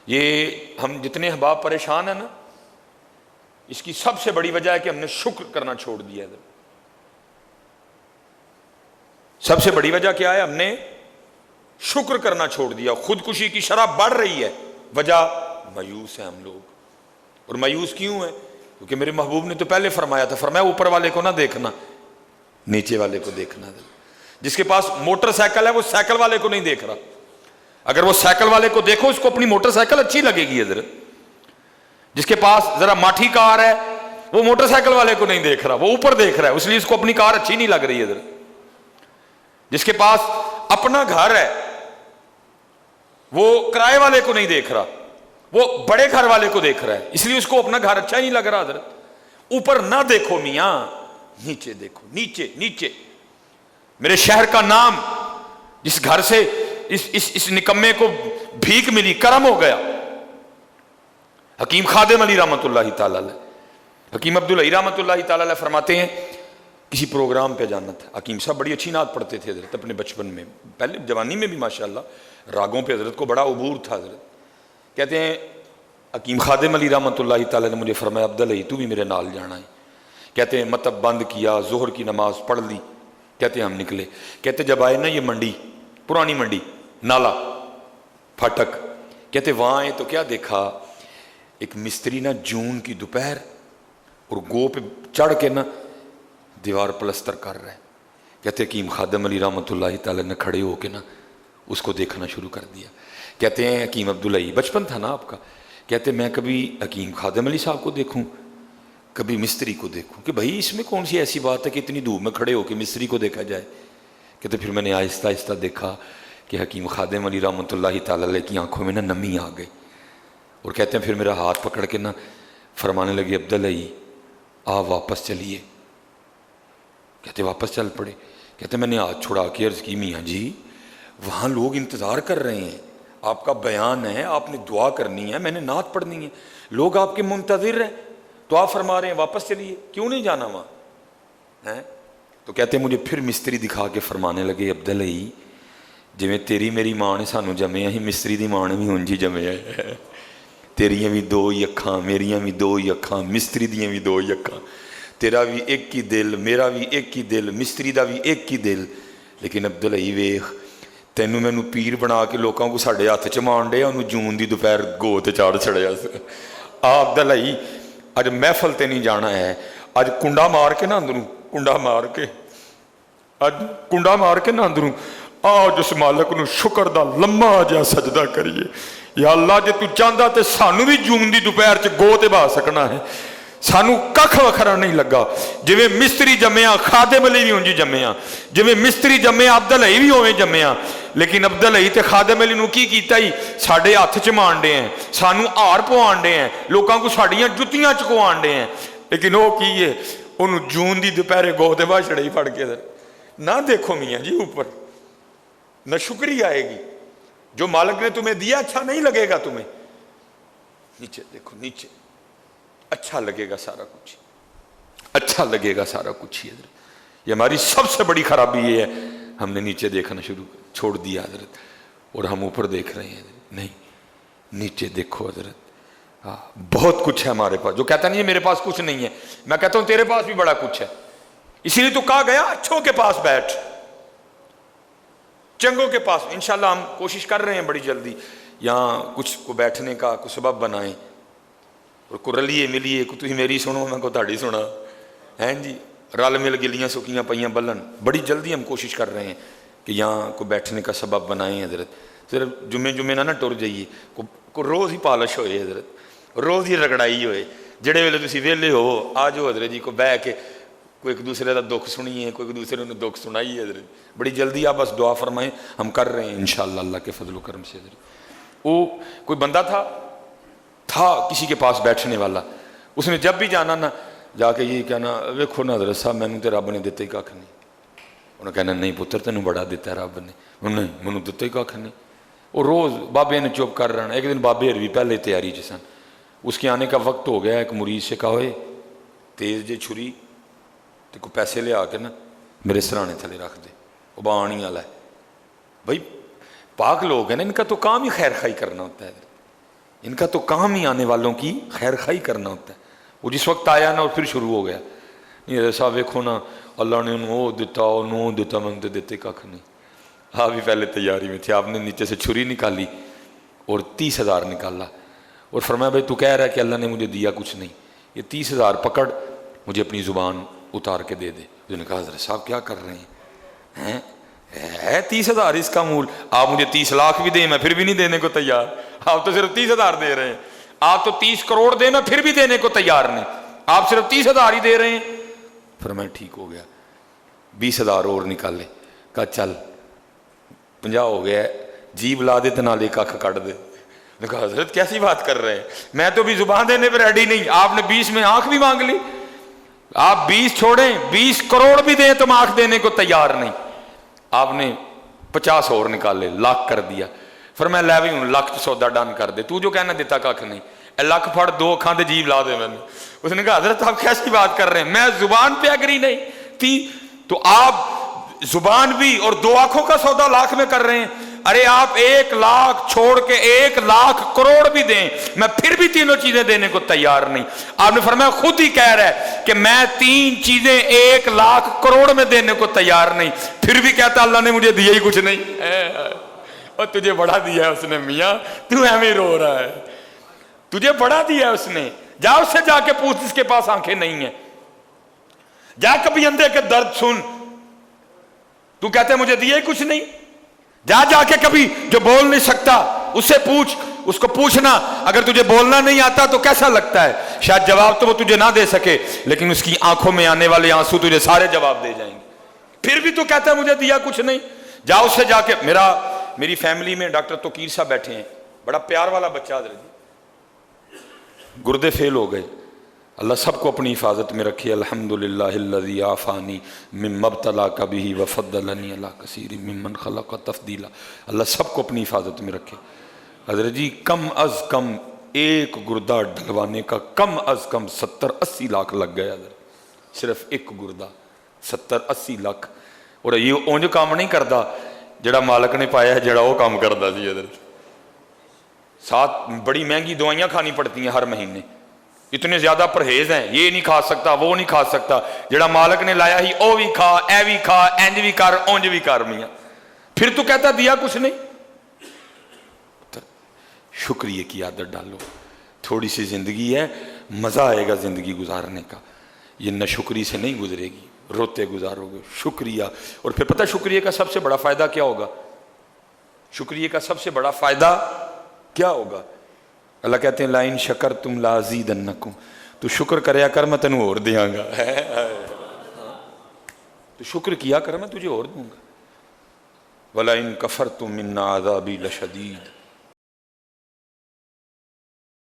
یہ ہم جتنے احباب پریشان ہیں نا، اس کی سب سے بڑی وجہ ہے کہ ہم نے شکر کرنا چھوڑ دیا ہے۔ سب سے بڑی وجہ کیا ہے؟ ہم نے شکر کرنا چھوڑ دیا۔ خودکشی کی شرح بڑھ رہی ہے، وجہ مایوس ہیں ہم لوگ۔ اور مایوس کیوں ہے؟ کیونکہ میرے محبوب نے تو پہلے فرمایا تھا، فرمایا اوپر والے کو نہ دیکھنا، نیچے والے کو دیکھنا۔ جس کے پاس موٹر سائیکل ہے وہ سائیکل والے کو نہیں دیکھ رہا، اگر وہ سائیکل والے کو دیکھو اس کو اپنی موٹر سائیکل اچھی لگے گی حضرت۔ جس کے پاس ذرا ماٹھی کار ہے وہ موٹر سائیکل والے کو نہیں دیکھ رہا، وہ اوپر دیکھ رہا ہے، اس لیے اس کو اپنی کار اچھی نہیں لگ رہی حضرت۔ جس کے پاس اپنا گھر ہے وہ کرائے والے کو نہیں دیکھ رہا، وہ بڑے گھر والے کو دیکھ رہا ہے، اس لیے اس کو اپنا گھر اچھا ہی نہیں لگ رہا حضرت۔ اوپر نہ دیکھو میاں، نیچے دیکھو، نیچے نیچے۔ میرے شہر کا نام جس گھر سے اس نکمے کو بھیک ملی، کرم ہو گیا، حکیم خادم علی رحمۃ اللہ تعالی علیہ، حکیم عبدالعی رحمۃ اللہ تعالی علیہ فرماتے ہیں کسی پروگرام پہ جانا تھا۔ حکیم صاحب بڑی اچھی نعت پڑھتے تھے حضرت اپنے بچپن میں، پہلے جوانی میں بھی ماشاءاللہ راگوں پہ حضرت کو بڑا عبور تھا حضرت۔ کہتے ہیں حکیم خادم علی رحمۃ اللہ تعالی نے مجھے فرمایا عبدالعی تو بھی میرے نال جانا ہے۔ کہتے ہیں مطلب بند کیا، ظہر کی نماز پڑھ لی، کہتے ہیں ہم نکلے۔ کہتے جب آئے نا یہ منڈی، پرانی منڈی، نالا پھاٹک، کہتے وہاں آئے تو کیا دیکھا، ایک مستری نا جون کی دوپہر اور گو پہ چڑھ کے نا دیوار پلستر کر رہے ہیں۔ کہتے حکیم خادم علی رحمۃ اللہ تعالی نے کھڑے ہو کے نا اس کو دیکھنا شروع کر دیا۔ کہتے ہیں حکیم عبدالعی، بچپن تھا نا آپ کا، کہتے میں کبھی حکیم خادم علی صاحب کو دیکھوں کبھی مستری کو دیکھوں کہ بھائی اس میں کون سی ایسی بات ہے کہ اتنی دھوپ میں کھڑے ہو کے مستری کو دیکھا جائے۔ کہتے پھر میں نے آہستہ آہستہ دیکھا کہ حکیم خادم علی رحمۃ اللہ تعالی علیہ کی آنکھوں میں نا نمی آ گئی، اور کہتے ہیں پھر میرا ہاتھ پکڑ کے نا فرمانے لگے عبدالعی آپ واپس چلیے۔ کہتے واپس چل پڑے۔ کہتے میں نے ہاتھ چھڑا کے عرض کی میاں جی وہاں لوگ انتظار کر رہے ہیں، آپ کا بیان ہے، آپ نے دعا کرنی ہے، میں نے نعت پڑھنی ہے، لوگ آپ کے منتظر ہیں، تو آپ فرما رہے ہیں واپس چلیے، کیوں نہیں جانا وہاں؟ تو کہتے مجھے پھر مستری دکھا کے فرمانے لگے عبدالعی جویں تیری میری ماں نے سانو جمے ہی مستری دی ماں نے بھی انج ہی جمے ہے، تیریاں بھی دو ہی اکھاں، میریاں بھی دو ہی اکھاں، مستری دیاں بھی دو ہی اکھاں، تیرا بھی ایک ہی دل، میرا بھی ایک ہی دل، مستری دا بھی ایک ہی دل، لیکن عبدالعی ویخ تینوں مینو پیر بنا کے لوکاں کو ساڈے ہاتھ چ مان ڈے، انہوں جون دی دوپہر گو تے چاڑ چھڑیا۔ عبدالعی اج محفل تے نہیں جانا ہے، اج کنڈا مار کے نا اندروں، کنڈا مار کے اج کنڈا مار کے نا اندروں آج اس مالک نو شکر دا لمحہ جا سجدہ کریے، یا اللہ جے تو چاہندا تے سانو بھی جون دی دوپہر چ گو تے بہا سکنا ہے، سانو ککھ وکھرا نہیں لگا، جویں مستری جمیا خادم علی بھی انجی جمیا، جویں مستری جمیا عبدالعی بھی ہوئے جمیا، لیکن عبدالعی تے خادم علی نو کی کیتا ہی ساڈے ہاتھ چ مانڈے ہیں، سانو ہار پوانڈے ہیں، لوکاں کو ساڈیاں جتیاں چکوانڈے ہیں، لیکن وہ کی ہے انہوں جون دی دوپہرے گو تے بہا چھڑے ہی پڑ کے۔ نہ دیکھو میاں جی اوپر، نہ شکری آئے گی، جو مالک نے تمہیں دیا اچھا نہیں لگے گا تمہیں، نیچے دیکھو، نیچے اچھا لگے گا سارا کچھ، اچھا لگے گا سارا کچھ ہی حضرت۔ یہ ہماری سب سے بڑی خرابی یہ ہے ہم نے نیچے دیکھنا شروع چھوڑ دیا حضرت، اور ہم اوپر دیکھ رہے ہیں حضرت۔ نہیں، نیچے دیکھو حضرت، بہت کچھ ہے ہمارے پاس۔ جو کہتا نہیں ہے میرے پاس کچھ نہیں ہے، میں کہتا ہوں تیرے پاس بھی بڑا کچھ ہے، اسی لیے تو کہا گیا اچھوں کے پاس بیٹھ، چنگوں کے پاس۔ انشاءاللہ ہم کوشش کر رہے ہیں بڑی جلدی یہاں کچھ کو بیٹھنے کا کچھ سبب بنائیں، اور کو رلیے ملیے، کو تھی میری سنو میں کو تاڑی سنا، ہیں جی، رل مل گلیاں سکیاں پئیاں بلن۔ بڑی جلدی ہم کوشش کر رہے ہیں کہ یہاں کو بیٹھنے کا سبب بنائیں حضرت۔ صرف جمعے نہ ٹر جائیے، کو روز ہی پالش ہوئے حضرت، روز ہی رگڑائی ہوئے، جڑے ویلے تسی ویلے ہو آ جاؤ حضرت جی، کو بہ کے کوئی ایک دوسرے کا دکھ سنیے، کوئی ایک دوسرے نے دکھ سنائیے حضرت۔ بڑی جلدی آپ بس دعا فرمائیں، ہم کر رہے ہیں انشاءاللہ اللہ کے فضل و کرم سے حضرت۔ وہ کوئی بندہ تھا کسی کے پاس بیٹھنے والا، اس نے جب بھی جانا نا جا کے یہ کہنا ویکھو نا حضرت صاحب مینوں تے رب نے دتا ہی کھ نہیں، انہیں کہنا نہیں پتر تینوں بڑا دیتا ہے رب نے، نہیں مینوں دتا ہی کھ نہیں۔ وہ روز بابے نے چپ کر رہنا۔ ایک دن بابے ہر بھی پہلے تیاری چ سن، اس کے آنے کا وقت ہو گیا، ایک مرید سے کہا ہوئے تیز جے چھری تو کوئی پیسے لے آ کے نا میرے سرانے تھلے رکھ دے، وہ بانی والا ہے۔ بھائی پاک لوگ ہیں نا، ان کا تو کام ہی خیر خائی کرنا ہوتا ہے، ان کا تو کام ہی آنے والوں کی خیر خائی کرنا ہوتا ہے. وہ جس وقت آیا نا اور پھر شروع ہو گیا, نہیں صاحب ویکھو نا اللہ نے انہوں وہ دیتا انہوں دیتا, میں تو دیتے کھ نہیں. آپ بھی پہلے تیاری میں تھے, آپ نے نیچے سے چھری نکالی اور 30,000 نکالا اور فرمایا بھائی تو کہہ رہا ہے کہ اللہ نے مجھے دیا کچھ نہیں, یہ 30,000 پکڑ مجھے اپنی زبان اتار کے دے دے. اس نے کہا حضرت صاحب کیا کر رہے ہیں, ہے 30,000 اس کا مول, آپ مجھے 30 لاکھ بھی دیں میں پھر بھی نہیں دینے کو تیار. آپ تو صرف 30,000 دے رہے ہیں, آپ تو 30 کروڑ دیں میں پھر بھی دینے کو تیار نہیں, آپ صرف 30,000 ہی دے رہے ہیں. پھر میں ٹھیک ہو گیا, 20,000 اور نکالے, کہا چل 50 ہو گیا, جیب لا دے تو نالے کھ کٹ دے. نے کہا حضرت کیسی بات کر رہے ہیں, میں تو بھی زبان دینے پہ ریڈی نہیں, آپ نے 20 میں آنکھ بھی مانگ لی. آپ 20 چھوڑیں 20 کروڑ بھی دیں تو میں آنکھ دینے کو تیار نہیں. آپ نے 50 اور نکالے, لاکھ کر دیا. پھر میں لے بھی ہوں لاکھ سودا ڈن کر دے, تو جو کہنا دیتا کھ نہیں, لاکھ پھڑ 2 اکھاں تے جیب لا دے. میں نے اس نے کہا حضرت آپ کیسی بات کر رہے ہیں, میں زبان پہ اگری نہیں تھی تو آپ زبان بھی اور 2 آنکھوں کا سودا لاکھ میں کر رہے ہیں. ارے آپ 1 لاکھ چھوڑ کے 1 لاکھ کروڑ بھی دیں میں پھر بھی تینوں چیزیں دینے کو تیار نہیں. آپ نے فرمایا خود ہی کہہ رہا ہے کہ میں 3 چیزیں 1 لاکھ کروڑ میں دینے کو تیار نہیں, پھر بھی کہتا اللہ نے مجھے دیا ہی کچھ نہیں. اور تجھے بڑا دیا ہے اس نے میاں, تو ایویں رو رہا ہے, تجھے بڑا دیا ہے اس نے. جا اس سے جا کے پوچھ جس کے پاس آنکھیں نہیں ہیں, جا کبھی اندھے کے درد سن, تو کہتے مجھے دیا ہی کچھ نہیں. جا کے کبھی جو بول نہیں سکتا اس سے پوچھ, اس کو پوچھنا اگر تجھے بولنا نہیں آتا تو کیسا لگتا ہے. شاید جواب تو وہ تجھے نہ دے سکے لیکن اس کی آنکھوں میں آنے والے آنسو تجھے سارے جواب دے جائیں گے. پھر بھی تو کہتا ہے مجھے دیا کچھ نہیں. جا اس سے جا کے, میری فیملی میں ڈاکٹر توقیر صاحب بیٹھے ہیں, بڑا پیار والا بچہ حضرت جی, گردے فیل ہو گئے, اللہ سب کو اپنی حفاظت میں رکھے. الحمدللہ الذی عافانی مما ابتلاک بہ وفضلنی علی کثیر ممن خلق تفضیلا. اللہ سب کو اپنی حفاظت میں رکھے. حضرت جی کم از کم ایک گردہ ڈلوانے کا کم از کم 70-80 لاکھ لگ گیا حضرت, صرف ایک گردہ 70-80 لاکھ. اور یہ اونج کام نہیں کرتا جڑا مالک نے پایا ہے, جڑا وہ کام کرتا سی حضرت. 7 بڑی مہنگی دوائیاں کھانی پڑتی ہیں ہر مہینے, اتنے زیادہ پرہیز ہیں, یہ نہیں کھا سکتا وہ نہیں کھا سکتا. جڑا مالک نے لایا ہی او بھی کھا, اے بھی کھا, اینج بھی کر, اونج بھی کر میاں. پھر تو کہتا دیا کچھ نہیں. شکریہ کی عادت ڈالو, تھوڑی سی زندگی ہے, مزہ آئے گا زندگی گزارنے کا. یہ نہ شکری سے نہیں گزرے گی, روتے گزارو گے. شکریہ. اور پھر پتہ شکریہ کا سب سے بڑا فائدہ کیا ہوگا, شکریہ کا سب سے بڑا فائدہ کیا ہوگا؟ اللہ کہتے ہیں لَإِن شَكَرْتُمْ لَأَزِيدَنَّكُمْ, تو شکر کریا کر میں تینوں اور دیاں گا. تو شکر کیا کر میں تجھے اور دوں گا. وَلَئِن كَفَرْتُمْ إِنَّ عَذَابِي لَشَدِيدٌ,